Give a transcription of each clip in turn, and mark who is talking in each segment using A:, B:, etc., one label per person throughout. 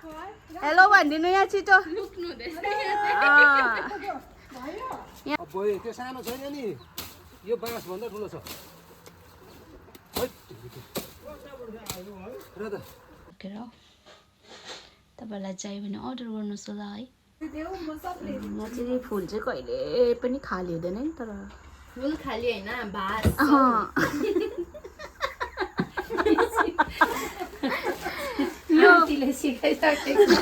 A: Hello भनिदिनु यहाँ छिटो
B: त्यो सानो छैन नि यो बाँस भन्दा ठुलो छ
A: तपाईँलाई चाहियो भने अर्डर गर्नुहोस् होला है यहाँ चाहिँ फुल चाहिँ कहिले पनि खाली हुँदैन नि तर
C: फुल खाली होइन भात आन्टीले सिकाइसकेको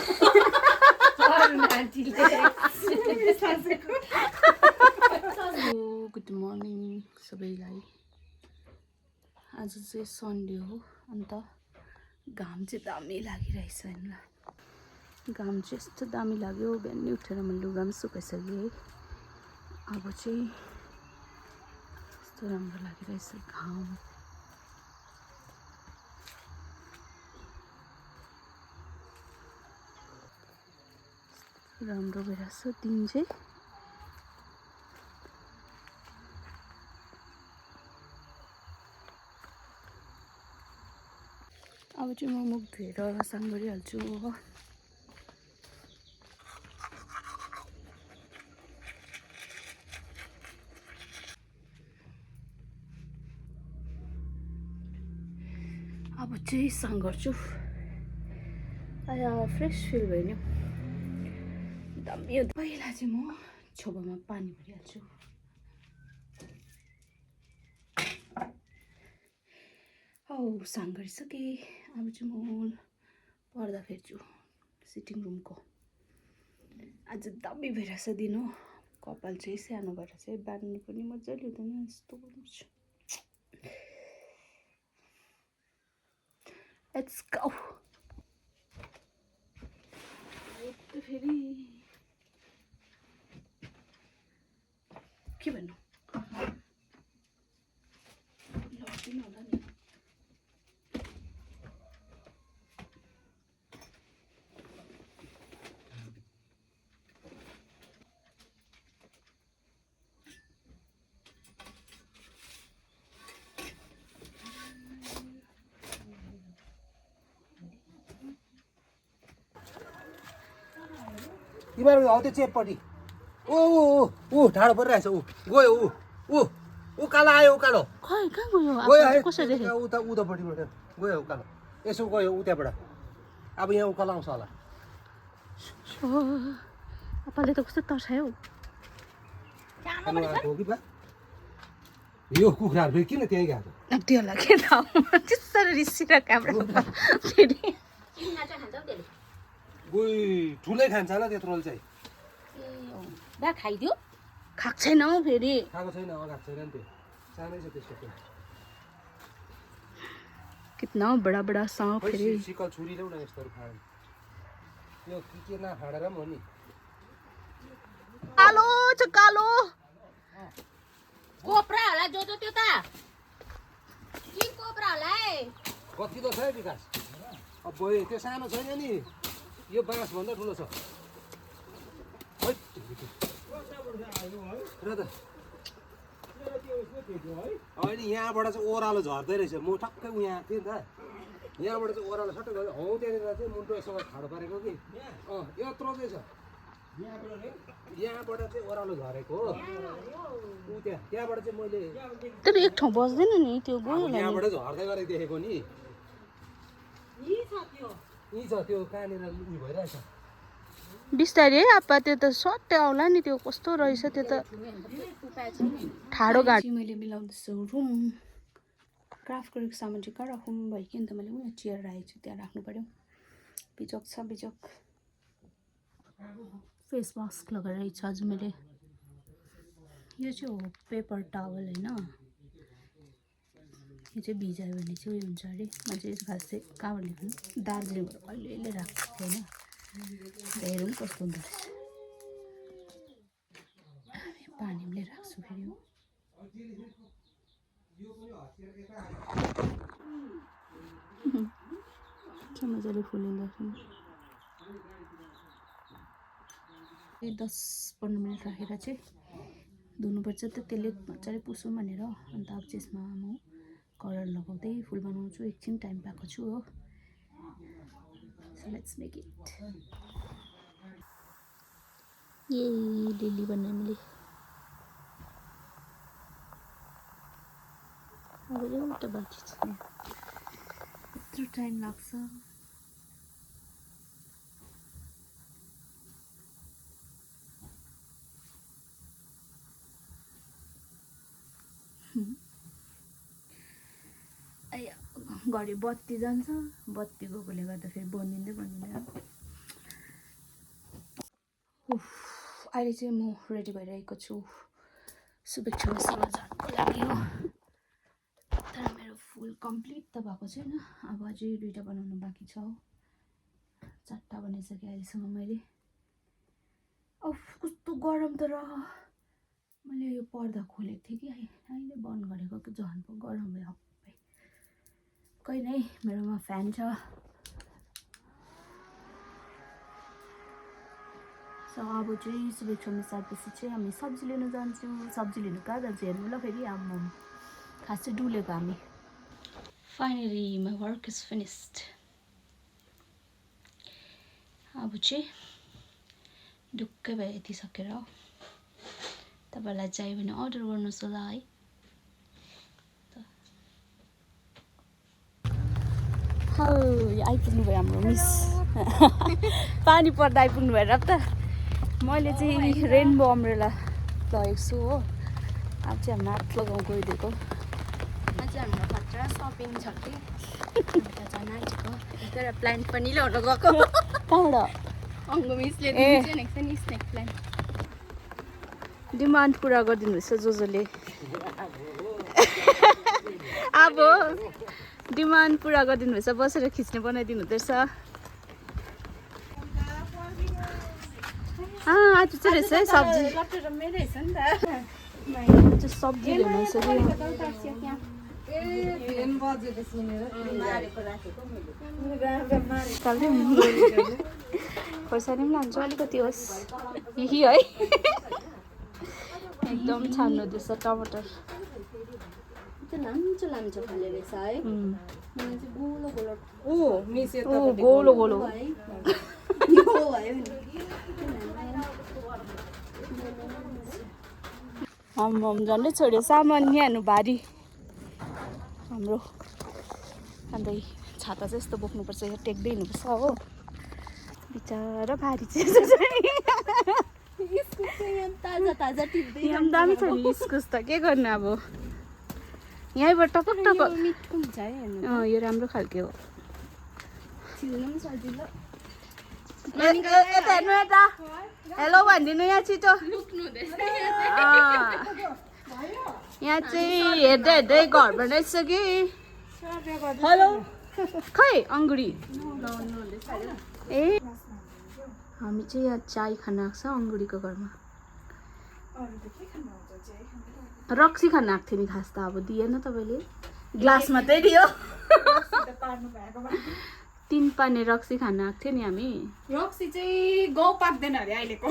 A: गुड मर्निङ सबैलाई आज चाहिँ सन्डे हो अन्त घाम चाहिँ दामी लागिरहेछ हामीलाई घाम चाहिँ यस्तो दामी लाग्यो बिहानै उठेर मैले लुगा पनि सुकाइसकेँ है अब चाहिँ यस्तो राम्रो लागिरहेछ घाम राम्रो भइरहेछ दिन चाहिँ अब चाहिँ म मुख धोएर स्नान गरिहाल्छु हो अब चाहिँ स्नान गर्छु फ्रेस फिल भयो नि दामी पहिला चाहिँ म छोबामा पानी भरिहाल्छु हौ स्नान गरिसकेँ अब चाहिँ म पर्दा फेर्छु सिटिङ रुमको आज दामी भइरहेछ दिन हो कपाल चाहिँ सानो भएर चाहिँ बाँध्नु पनि मजाले हुँदैन यस्तो गर्छु लेट्स गो फेरि के भन्नु लड्दिनँ होला नि
B: तिमीहरू हौ त्यो चेपपट्टि ऊ ढाडो परिरहेछ ऊ गयो ऊ उकालो आयो उकालो
A: खै कहाँ गयो
B: गयो
A: कसरी देखेँ
B: उतापट्टिबाट गयो उकालो यसो गयो उताबाट अब यहाँ उकालो आउँछ होला
A: आपाले त कस्तो तर्सायो
B: हो कि बा यो कुखुराहरू फेरि किन त्यहीँ गएको
A: अब त्योलाई के थाहा त्यसरी रिसिएर क्यामेरा फेरि
B: गुई ठुलै खान्छ होला त्यत्रो चाहिँ
A: बा खाइदियो खाएको छैन हौ फेरि
B: खाएको छैन खाएको छैन नि त्यो सानै छ त्यसको त्यो
A: कितना बडा बडा सांप फेरि
B: सिकल छुरी ल्याउ न यस्तोहरू खायो यो के नखाएर पनि हो नि
A: कालो छ कालो
C: कोप्रा होला जो त्यो त के कोप्रा होला है
B: कति त छ है विकास अब भयो त्यो सानो छैन नि यो बाँस भन्दा ठुलो छ र त होइन यहाँबाट चाहिँ ओह्रालो झर्दै रहेछ म ठक्कै यहाँ थिएँ नि त यहाँबाट चाहिँ ओह्रालो सट्टै गयो हौ त्यहाँनिर चाहिँ मुन्टो यसो ठाडो पारेको कि यत्रो चाहिँ छ यहाँबाट चाहिँ ओह्रालो झरेको हो ऊ त्यहाँबाट चाहिँ मैले
A: तर एक ठाउँ बस्दैन नि त्यो गयो
B: यहाँबाट झर्दै गरेको देखेको नि यहीँ छ त्यो कहाँनिर उयो भइरहेछ
A: बिस्तारै है आपा त्यो त सट्टै आउला नि त्यो कस्तो रहेछ त्यो त ठाडो घाट मैले मिलाउँदैछु रुम क्राफ्ट गरेको सामान चाहिँ कहाँ राखौँ भयो कि अन्त मैले उयो चेयर राखेको छु त्यहाँ राख्नु पर्यो बिजोक छ बिजोक फेस मास्क लगाएर छ आज मैले यो चाहिँ हो पेपर टावल होइन यो चाहिँ भिजायो भने चाहिँ उयो हुन्छ अरे म चाहिँ खास चाहिँ कहाँबाट ल्याउनु दार्जिलिङबाट कहिले राख्छु होइन हेरौँ कस्तो हुँदो रहेछ पानी पनि राख्छु फेरि हो के मजाले फुलिँदैछ 10-15 मिनट राखेर चाहिँ धुनुपर्छ त त्यसले मजाले पुसौँ भनेर अन्त अब त्यसमा म कलर लगाउँदै फुल बनाउँछु एकछिन टाइम पाएको छु हो So let's make it. Yay, lily बन्ने मैले अब एउटा बाँकी छ यत्रो टाइम लाग्छ घरि बत्ती जान्छ बत्ती गएकोले गर्दा फेरि बनिँदै अहिले चाहिँ म रेडी भइरहेको छु शुभेच्छा झार्नको लागि हो तर मेरो फुल कम्प्लिट त भएको छैन अब अझै 2टा बनाउनु बाँकी छ 4टा बनाइसकेँ अहिलेसम्म मैले कस्तो गरम तर मैले यो पर्दा खोलेको थिएँ कि अहिले बन्द गरेको कि झन् पो गरम भयो खै नै मेरोमा फ्यान छ सो अब चाहिँ शुभेच्छा मिसाएपछि चाहिँ हामी सब्जी लिन जान्छौँ सब्जी लिनु कहाँ जान्छ हेर्नु ल फेरि आम्म खास चाहिँ डुलेको हामी finally my work is finished अब चाहिँ ढुक्कै भयो यति सकेर तपाईँलाई चाहियो भने अर्डर गर्नुहोस् होला है आइपुग्नु भयो हाम्रो मिस पानी पर्दा आइपुग्नु भएर त मैले चाहिँ रेनबो अम्ब्रेला लगेको छु हो अब चाहिँ हाम्रो हात लगाउँ गइदिएको
C: अझै हाम्रो खतरा सपिङ छ कि नानीको एउटा प्लान पनि ल्याउन गएको
A: कहाँबाट
C: अङ्गो मिसले दिन्छ नि स्नेक प्लान
A: डिमान्ड पुरा गरिदिनुहोस् जसले अब डिमान्ड पुरा गरिदिनुहोस् बसेर खिच्ने बनाइदिनु हुँदैछ आज चाहिँ रहेछ है सब्जी सब्जी लिनु खोर्सानी पनि लान्छु अलिकति होस् यही है एकदम छान्नु हुँदैछ टमाटर
C: लाम्चो खाले रहेछ है
A: गोलो गोलो हम झन्डै छोड्यो सामान यहाँ भारी हाम्रो अन्त छाता चाहिँ यस्तो बोक्नुपर्छ यो टेक्दै हिँड्नुपर्छ हो बिचारा भारी चाहिँ यहाँ दामी छ नि इस्कुस त के गर्नु अब यहीँबाट टपक टपक यो राम्रो खालके हो हेलो भनिदिनु यहाँ छिटो यहाँ चाहिँ हेर्दै हेर्दै घर बनाइसक्यो कि हेलो खै अङ्गुरी ए हामी चाहिँ यहाँ चाय खान आएको छ अङ्गुरीको घरमा रक्सी खान आएको थियो नि खास त अब दिएन तपाईँले ग्लास मात्रै दियो 3 पाने रक्सी खान आएको थियो नि हामी
C: रक्सी चाहिँ गाउँ पाक्दैन अरे अहिलेको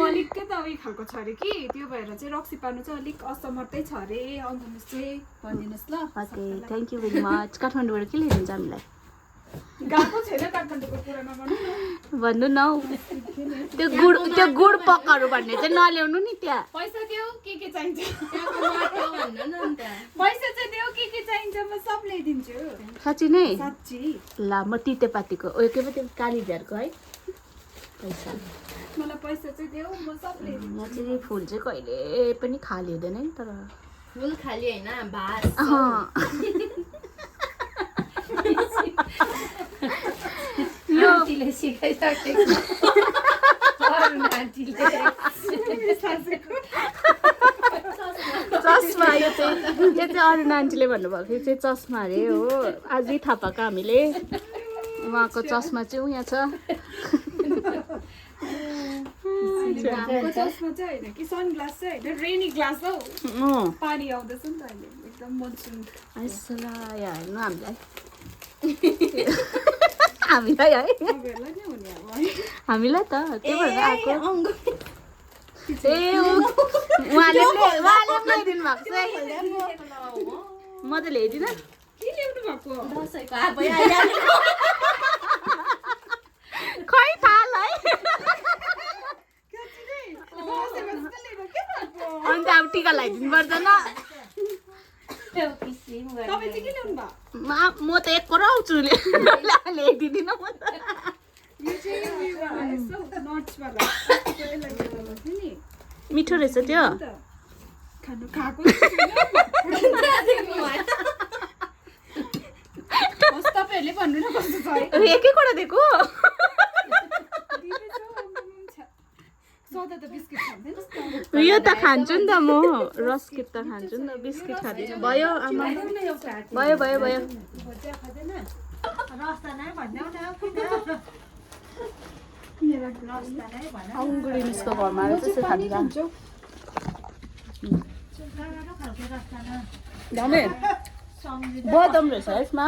C: अलिक त उयो खालको छ अरे कि त्यो भएर चाहिँ रक्सी पार्नु चाहिँ अलिक असमर्थै छ अरे आउनुहोस् चाहिँ भनिदिनुहोस् ल
A: okay thank you very much काठमाडौँबाट के लिनुहुन्छ हामीलाई
C: गएको छैन काठमाडौँको पुरानो
A: भन्नु न त्यो गुड पक्काहरू भन्ने चाहिँ नल्याउनु नि त्यहाँ
C: पैसा देऊ के चाहिन्छ पैसा चाहिँ देऊ के चाहिन्छ म सब ल्याइदिन्छु
A: साँच्ची नै
C: साँच्ची
A: ल म तितेपातीको उयो के पो कालीझारको है पैसा
C: मलाई पैसा चाहिँ देऊ म सब ल्याइदिन्छु
A: यहाँ चाहिँ फुल चाहिँ कहिले पनि खाली हुँदैन नि तर
C: फुल खाली हैन भात यो सिकाइसकेको
A: चस्मा यो चाहिँ अरू आन्टीले भन्नुभएको थियो चाहिँ चस्मा अरे हो आजै थाहा पाएको हामीले उहाँको चस्मा चाहिँ यहाँ छ
C: चस्मा चाहिँ होइन कि सनग्लास चाहिँ होइन रेनी ग्लास हौ पानी आउँदैछ नि त अहिले एकदम मनसुन
A: आइसला यहाँ हेर्नु हामीलाई है हामीलाई त त्यही भएर आएको ए उहाँले ल्याइदिनु भएको छ म त ल्याइदिनँ
C: दसैँको आफै आइहाल्यो
A: खै थाल है अन्त अब टिका लगाइदिनु पर्दैन म त एक करोड आउँछु ल्याइदिँदिनँ म त मिठो रहेछ त्यो
D: तपाईँहरूले भन्नु न कस्तो छ है
A: एकैवटा दिएको
D: सदा त बिस्किट खाँदैन
A: यो त खान्छु नि त म रस्किट त खान्छु नि त बिस्किट खाँदिनँ भयो आमा भयो भयो भयो अङ्गुरी मिसको घरमा आएर त्यसो खान्छ दामी बदम रहेछ यसमा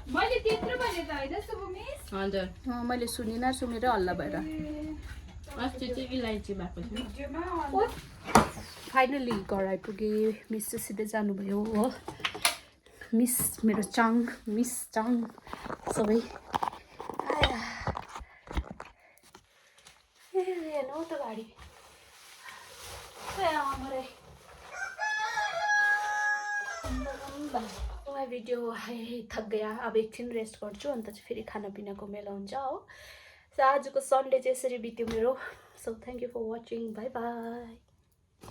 D: मैले त्यत्रो भने त होइन सुबु मिस
C: हजुर
A: मैले सुनिनँ सुनेर हल्ला भएर
C: अस्ति चाहिँ इलाइची भएको थियो
A: फाइनली घर आइपुगेँ मिस चाहिँ सिधै जानुभयो हो मिस मेरो चाङ मिस चाङ सबै हेर्नु त गाडी भिडियो थक गया अब एकछिन रेस्ट गर्छु अन्त चाहिँ फेरि खानापिनाको मेला हुन्छ हो सो आजको सन्डे चाहिँ यसरी बित्यो मेरो so thank you for watching bye by